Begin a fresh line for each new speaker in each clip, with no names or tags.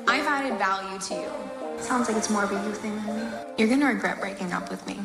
I've added value to you.
Sounds like it's more of a you thing than me.
You're gonna regret breaking up with me.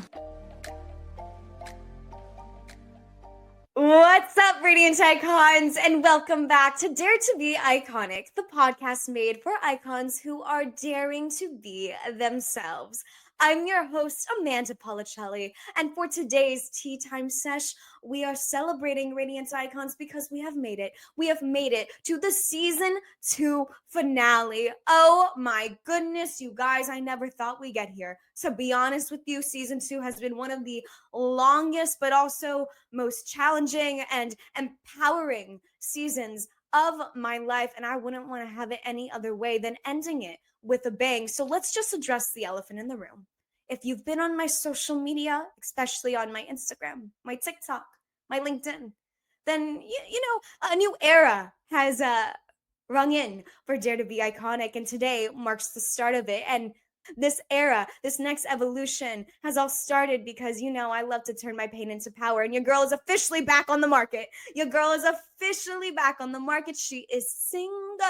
What's up, Radiant Icons, and welcome back to Dare to Be Iconic, the podcast made for icons who are daring to be themselves. I'm your host, Amanda Policelli, and for today's Tea Time Sesh, we are celebrating Radiant Icons because we have made it. We have made it to the Season 2 finale. Oh my goodness, you guys, I never thought we'd get here. To be honest with you, Season 2 has been one of the longest, but also most challenging and empowering seasons of my life, and I wouldn't want to have it any other way than ending it with a bang. So let's just address the elephant in the room. If you've been on my social media, especially on my Instagram, my TikTok, my LinkedIn, then you know a new era has rung in for Dare to Be Iconic, and today marks the start of it. And this era, this next evolution has all started because, you know, I love to turn my pain into power, and your girl is officially back on the market. Your girl is officially back on the market. She is single,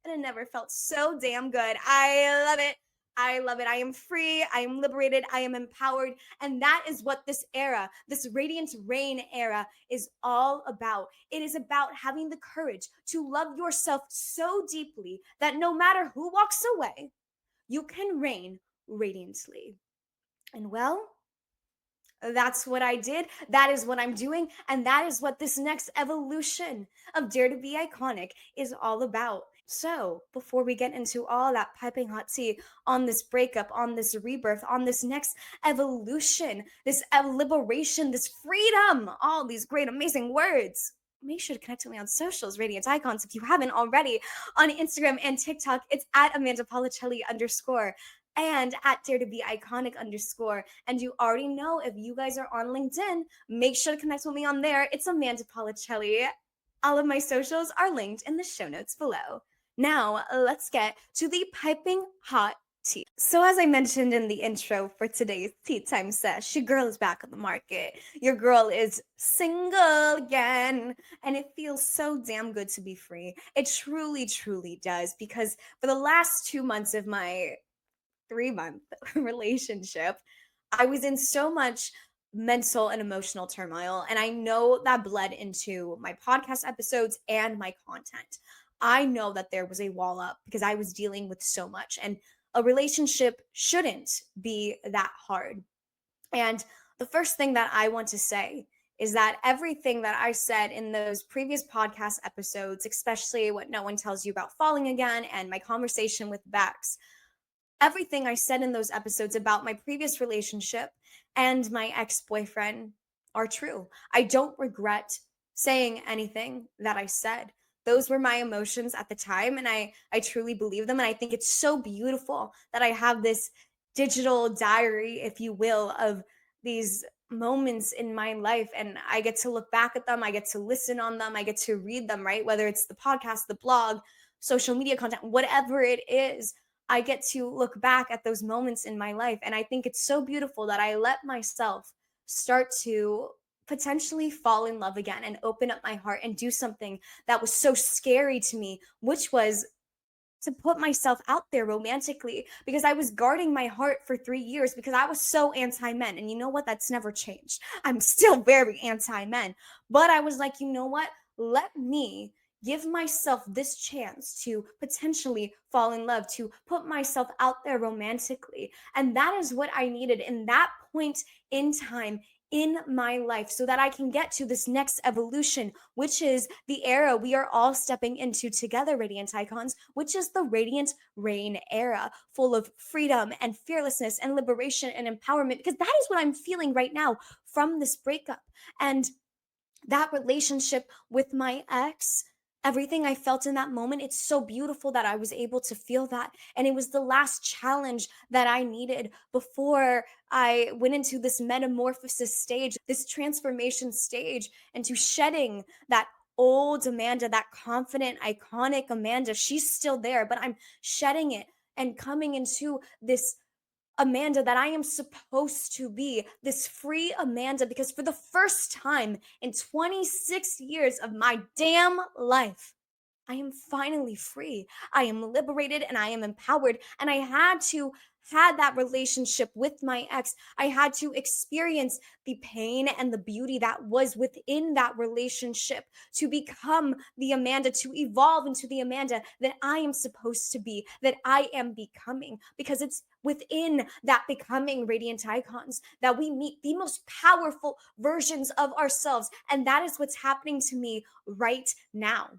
and it never felt so damn good. I love it. I love it. I am free. I am liberated. I am empowered. And that is what this era, this Radiant Reign era, is all about. It is about having the courage to love yourself so deeply that no matter who walks away, you can reign radiantly. And well, that's what I did. That is what I'm doing. And that is what this next evolution of Dare to Be Iconic is all about. So before we get into all that piping hot tea on this breakup, on this rebirth, on this next evolution, this liberation, this freedom, all these great, amazing words, make sure to connect with me on socials, Radiant Icons, if you haven't already. On Instagram and TikTok, it's at Amanda Policelli _ and at Dare to Be Iconic _ And you already know, if you guys are on LinkedIn, make sure to connect with me on there. It's Amanda Policelli. All of my socials are linked in the show notes below. Now, let's get to the piping hot tea. So as I mentioned in the intro for today's Tea Time Sesh, your girl is back on the market. Your girl is single again, and it feels so damn good to be free. It truly, truly does, because for the last 2 months of my 3-month relationship, I was in so much mental and emotional turmoil, and I know that bled into my podcast episodes and my content. I know that there was a wall up because I was dealing with so much, and a relationship shouldn't be that hard. And the first thing that I want to say is that everything that I said in those previous podcast episodes, especially What No One Tells You About Falling Again and my conversation with Bex, everything I said in those episodes about my previous relationship and my ex-boyfriend are true. I don't regret saying anything that I said. Those were my emotions at the time, and I truly believe them. And I think it's so beautiful that I have this digital diary, if you will, of these moments in my life, and I get to look back at them. I get to listen on them. I get to read them, right? Whether it's the podcast, the blog, social media content, whatever it is, I get to look back at those moments in my life. And I think it's so beautiful that I let myself start to potentially fall in love again and open up my heart and do something that was so scary to me, which was to put myself out there romantically, because I was guarding my heart for 3 years because I was so anti-men. And you know what? That's never changed. I'm still very anti-men. But I was like, you know what? Let me give myself this chance to potentially fall in love, to put myself out there romantically. And that is what I needed in that point in time in my life, so that I can get to this next evolution, which is the era we are all stepping into together, Radiant Icons, which is the Radiant Reign era, full of freedom and fearlessness and liberation and empowerment, because that is what I'm feeling right now from this breakup. And that relationship with my ex, everything I felt in that moment, it's so beautiful that I was able to feel that. And it was the last challenge that I needed before I went into this metamorphosis stage, this transformation stage, into shedding that old Amanda, that confident, iconic Amanda. She's still there, but I'm shedding it and coming into this Amanda that I am supposed to be, this free Amanda, because for the first time in 26 years of my damn life, I am finally free. I am liberated and I am empowered. And I had to had that relationship with my ex. I had to experience the pain and the beauty that was within that relationship to become the Amanda, to evolve into the Amanda that I am supposed to be, that I am becoming, because it's within that becoming, radiant icons, that we meet the most powerful versions of ourselves. And that is what's happening to me right now.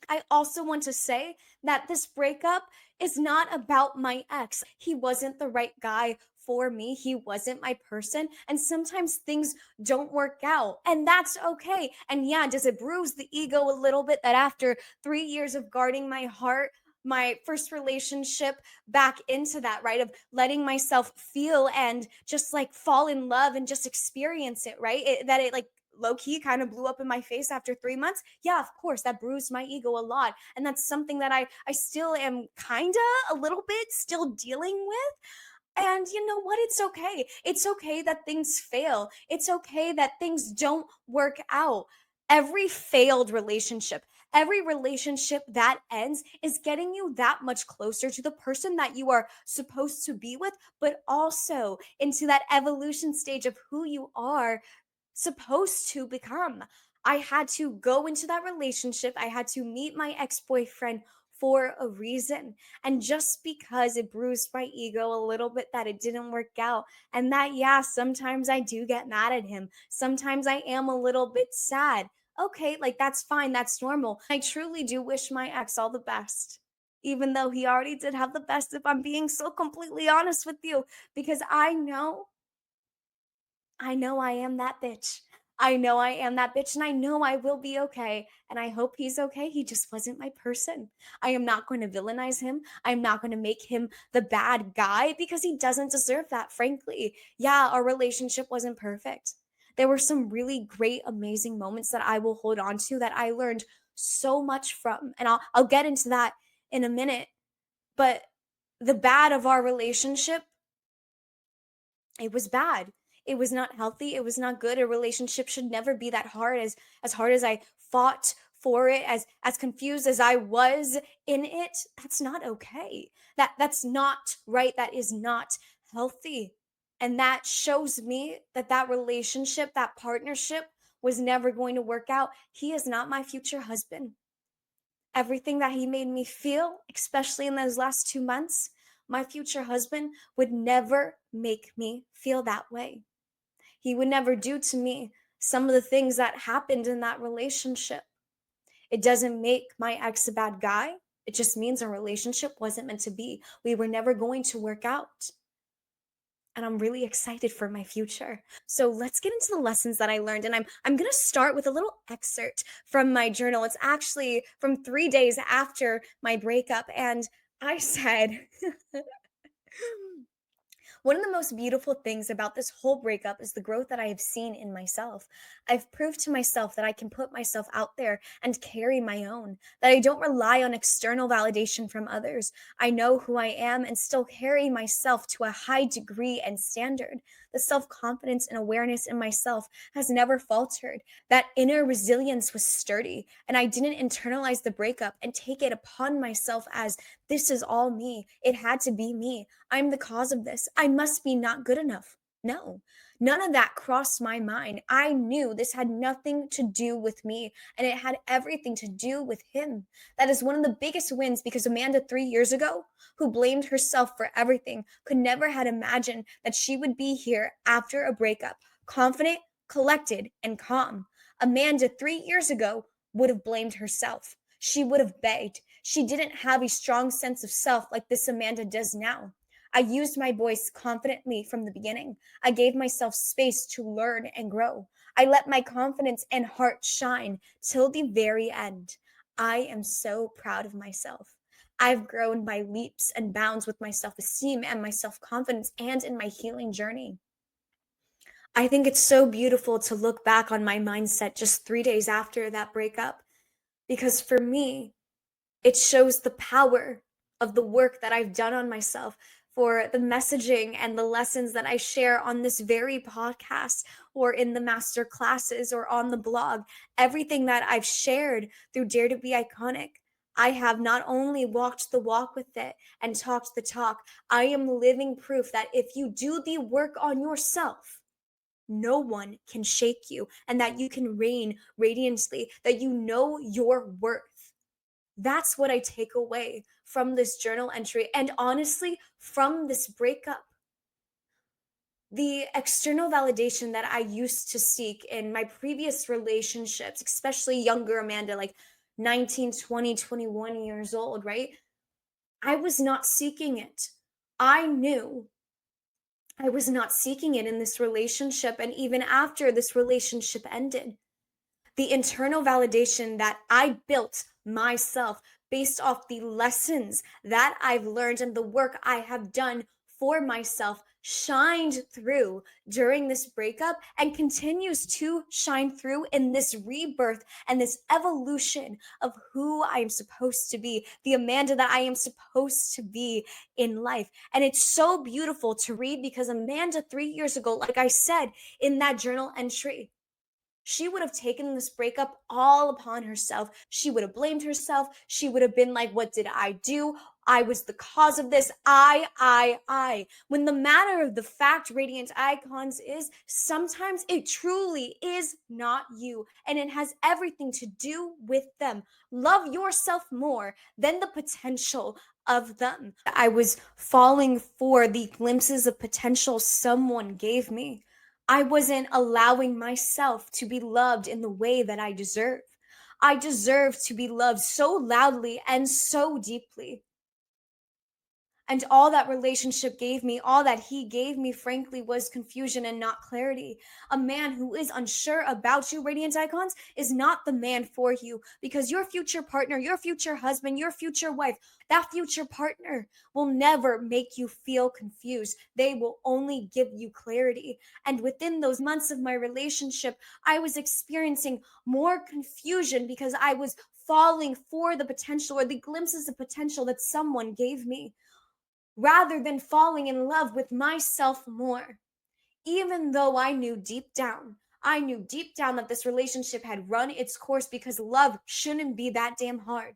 I also want to say that this breakup is not about my ex. He wasn't the right guy for me. He wasn't my person. And sometimes things don't work out, and that's okay. And yeah, does it bruise the ego a little bit that after 3 years of guarding my heart, my first relationship back into that, right? Of letting myself feel and just like fall in love and just experience it, right? That it like low key kind of blew up in my face after 3 months. Yeah, of course, that bruised my ego a lot. And that's something that I still am kind of a little bit still dealing with. And you know what? It's okay. It's okay that things fail. It's okay that things don't work out. Every failed relationship, every relationship that ends is getting you that much closer to the person that you are supposed to be with, but also into that evolution stage of who you are supposed to become. I had to go into that relationship. I had to meet my ex boyfriend for a reason. And just because it bruised my ego a little bit that it didn't work out, and that, yeah, sometimes I do get mad at him. Sometimes I am a little bit sad. Okay, like that's fine. That's normal. I truly do wish my ex all the best. Even though he already did have the best, if I'm being so completely honest with you, because I know I am that bitch. I know I am that bitch, and I know I will be okay. And I hope he's okay. He just wasn't my person. I am not going to villainize him. I'm not going to make him the bad guy because he doesn't deserve that, frankly. Yeah, our relationship wasn't perfect. There were some really great, amazing moments that I will hold on to that I learned so much from. And I'll get into that in a minute. But the bad of our relationship, it was bad. It was not healthy. It was not good. A relationship should never be that hard. As hard as I fought for it, as confused as I was in it, that's not okay. That's not right. That is not healthy. And that shows me that that relationship, that partnership was never going to work out. He is not my future husband. Everything that he made me feel, especially in those last 2 months, my future husband would never make me feel that way. He would never do to me some of the things that happened in that relationship. It doesn't make my ex a bad guy. It just means our relationship wasn't meant to be. We were never going to work out. And I'm really excited for my future. So let's get into the lessons that I learned. And I'm gonna start with a little excerpt from my journal. It's actually from 3 days after my breakup. And I said, one of the most beautiful things about this whole breakup is the growth that I have seen in myself. I've proved to myself that I can put myself out there and carry my own, that I don't rely on external validation from others. I know who I am and still carry myself to a high degree and standard. The self confidence and awareness in myself has never faltered. That inner resilience was sturdy, and I didn't internalize the breakup and take it upon myself as this is all me. It had to be me. I'm the cause of this. I must be not good enough. No, none of that crossed my mind. I knew this had nothing to do with me and it had everything to do with him. That is one of the biggest wins because Amanda 3 years ago, who blamed herself for everything, could never had imagined that she would be here after a breakup, confident, collected, and calm. Amanda 3 years ago would have blamed herself. She would have begged. She didn't have a strong sense of self like this Amanda does now. I used my voice confidently from the beginning. I gave myself space to learn and grow. I let my confidence and heart shine till the very end. I am so proud of myself. I've grown by leaps and bounds with my self esteem and my self confidence and in my healing journey. I think it's so beautiful to look back on my mindset just 3 days after that breakup because for me, it shows the power of the work that I've done on myself for the messaging and the lessons that I share on this very podcast or in the master classes or on the blog. Everything that I've shared through Dare to Be Iconic, I have not only walked the walk with it and talked the talk, I am living proof that if you do the work on yourself, no one can shake you, and that you can reign radiantly, that you know your worth. That's what I take away from this journal entry. And honestly, from this breakup, the external validation that I used to seek in my previous relationships, especially younger Amanda, like 19, 20, 21 years old, right? I was not seeking it. I knew I was not seeking it in this relationship. And even after this relationship ended, the internal validation that I built myself based off the lessons that I've learned and the work I have done for myself shined through during this breakup and continues to shine through in this rebirth and this evolution of who I am supposed to be, the Amanda that I am supposed to be in life. And it's so beautiful to read because Amanda 3 years ago, like I said in that journal entry, she would have taken this breakup all upon herself. She would have blamed herself. She would have been like, what did I do? I was the cause of this. I. When the matter of the fact, Radiant Icons, is sometimes it truly is not you. And it has everything to do with them. Love yourself more than the potential of them. I was falling for the glimpses of potential someone gave me. I wasn't allowing myself to be loved in the way that I deserve. I deserve to be loved so loudly and so deeply. And all that relationship gave me, all that he gave me, frankly, was confusion and not clarity. A man who is unsure about you, Radiant Icons, is not the man for you, because your future partner, your future husband, your future wife, that future partner will never make you feel confused. They will only give you clarity. And within those months of my relationship, I was experiencing more confusion because I was falling for the potential or the glimpses of potential that someone gave me, rather than falling in love with myself more. Even though I knew deep down that this relationship had run its course because love shouldn't be that damn hard.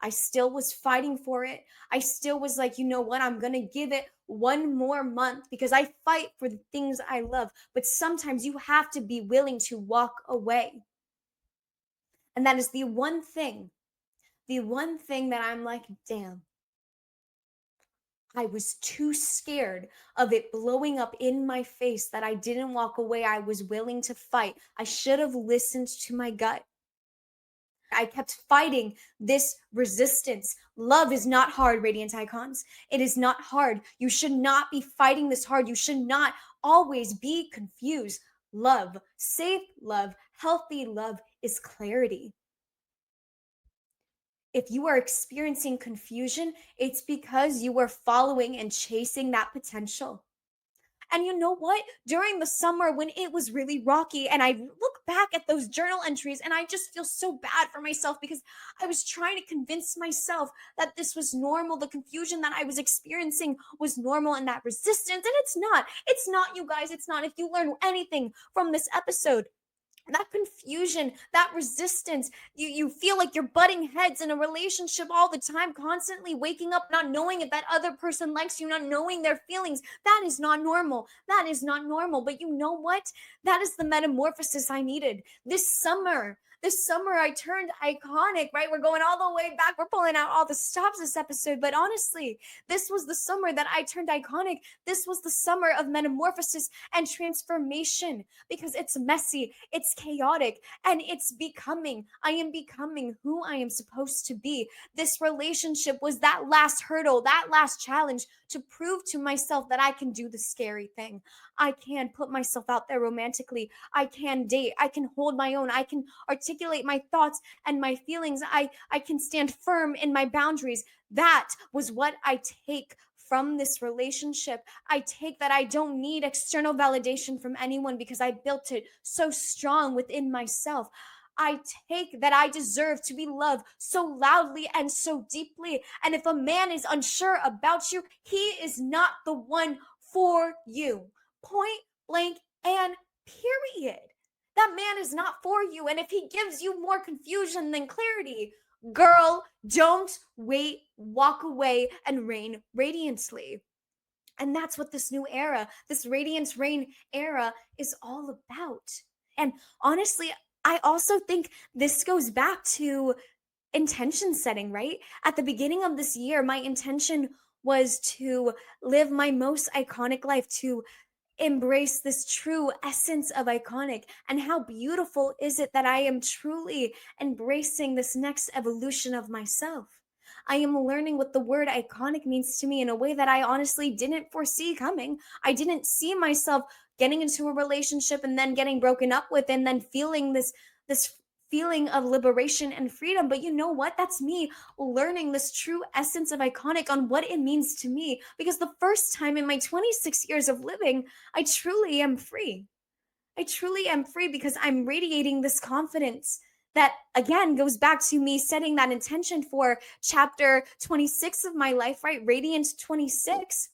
I still was fighting for it. I still was like, you know what? I'm going to give it one more month because I fight for the things I love. But sometimes you have to be willing to walk away. And that is the one thing that I'm like, damn, I was too scared of it blowing up in my face that I didn't walk away. I was willing to fight. I should have listened to my gut. I kept fighting this resistance. Love is not hard, Radiant Icons. It is not hard. You should not be fighting this hard. You should not always be confused. Love, safe love, healthy love is clarity. If you are experiencing confusion, it's because you are following and chasing that potential. And you know what? During the summer when it was really rocky, and I look back at those journal entries and I just feel so bad for myself because I was trying to convince myself that this was normal. The confusion that I was experiencing was normal, and that resistance. And it's not. It's not, you guys. It's not. If you learn anything from this episode, that confusion, that resistance, you feel like you're butting heads in a relationship all the time, constantly waking up not knowing if that other person likes you, not knowing their feelings. That is not normal. That is not normal. But you know what? That is the metamorphosis I needed this summer. This summer I turned iconic, right? We're going all the way back. We're pulling out all the stops this episode. But honestly, this was the summer that I turned iconic. This was the summer of metamorphosis and transformation, because it's messy, it's chaotic, and it's becoming. I am becoming who I am supposed to be. This relationship was that last hurdle, that last challenge to prove to myself that I can do the scary thing. I can put myself out there romantically. I can date. I can hold my own. I can articulate my thoughts and my feelings. I can stand firm in my boundaries. That was what I take from this relationship. I take that I don't need external validation from anyone because I built it so strong within myself. I take that I deserve to be loved so loudly and so deeply. And if a man is unsure about you, he is not the one for you. Point blank and period. That man is not for you. And if he gives you more confusion than clarity, girl, don't wait, walk away and reign radiantly. And that's what this new era, this Radiance Reign era, is all about. And honestly, I also think this goes back to intention setting, right? At the beginning of this year, my intention was to live my most iconic life, to embrace this true essence of iconic. And how beautiful is it that I am truly embracing this next evolution of myself? I am learning what the word iconic means to me in a way that I honestly didn't foresee coming. I didn't see myself getting into a relationship and then getting broken up with and then feeling this feeling of liberation and freedom. But you know what? That's me learning this true essence of iconic on what it means to me. Because the first time in my 26 years of living, I truly am free. I truly am free because I'm radiating this confidence that, again, goes back to me setting that intention for chapter 26 of my life, right? Radiant 26.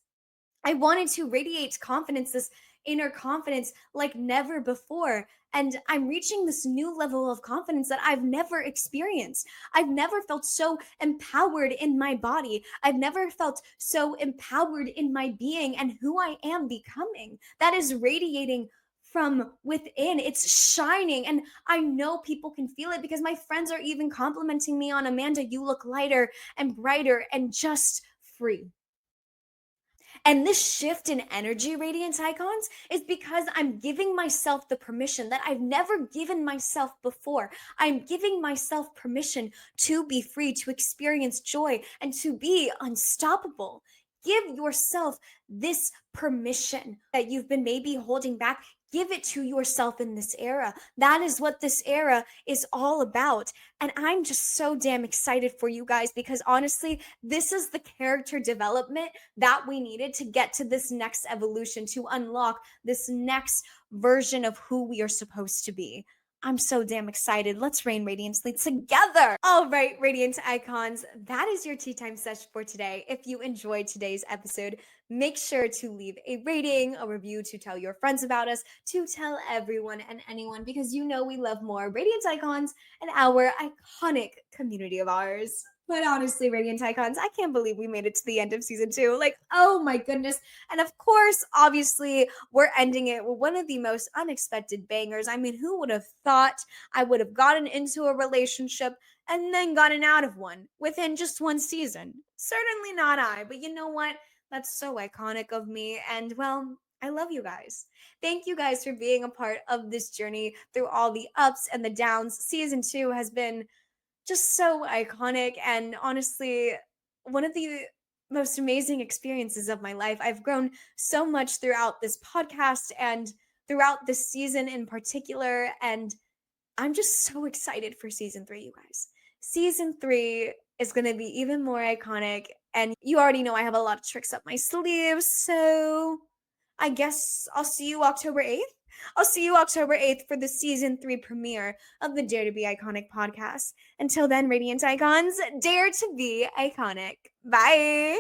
I wanted to radiate confidence, this inner confidence like never before. And I'm reaching this new level of confidence that I've never experienced. I've never felt so empowered in my body. I've never felt so empowered in my being and who I am becoming. That is radiating from within. It's shining. And I know people can feel it because my friends are even complimenting me on, Amanda, you look lighter and brighter and just free. And this shift in energy, Radiance Icons, is because I'm giving myself the permission that I've never given myself before. I'm giving myself permission to be free, to experience joy, and to be unstoppable. Give yourself this permission that you've been maybe holding back. Give it to yourself in this era. That is what this era is all about. And I'm just so damn excited for you guys because honestly, this is the character development that we needed to get to this next evolution, to unlock this next version of who we are supposed to be. I'm so damn excited. Let's reign radiantly together. All right, Radiant Icons, that is your tea time sesh for today. If you enjoyed today's episode, make sure to leave a rating, a review, to tell your friends about us, to tell everyone and anyone, because you know we love more Radiant Icons and our iconic community of ours. But honestly, Radiant Icons, I can't believe we made it to the end of season 2. Like, oh my goodness. And of course, obviously, we're ending it with one of the most unexpected bangers. I mean, who would have thought I would have gotten into a relationship and then gotten out of one within just one season? Certainly not I. But you know what? That's so iconic of me. And well, I love you guys. Thank you guys for being a part of this journey through all the ups and the downs. Season 2 has been just so iconic and honestly one of the most amazing experiences of my life. I've grown so much throughout this podcast and throughout this season in particular, and I'm just so excited for season 3, you guys. Season 3 is going to be even more iconic, and you already know I have a lot of tricks up my sleeves, so I guess I'll see you October 8th. I'll see you October 8th for the season 3 premiere of the Dare to Be Iconic podcast. Until then, Radiant Icons, dare to be iconic. Bye.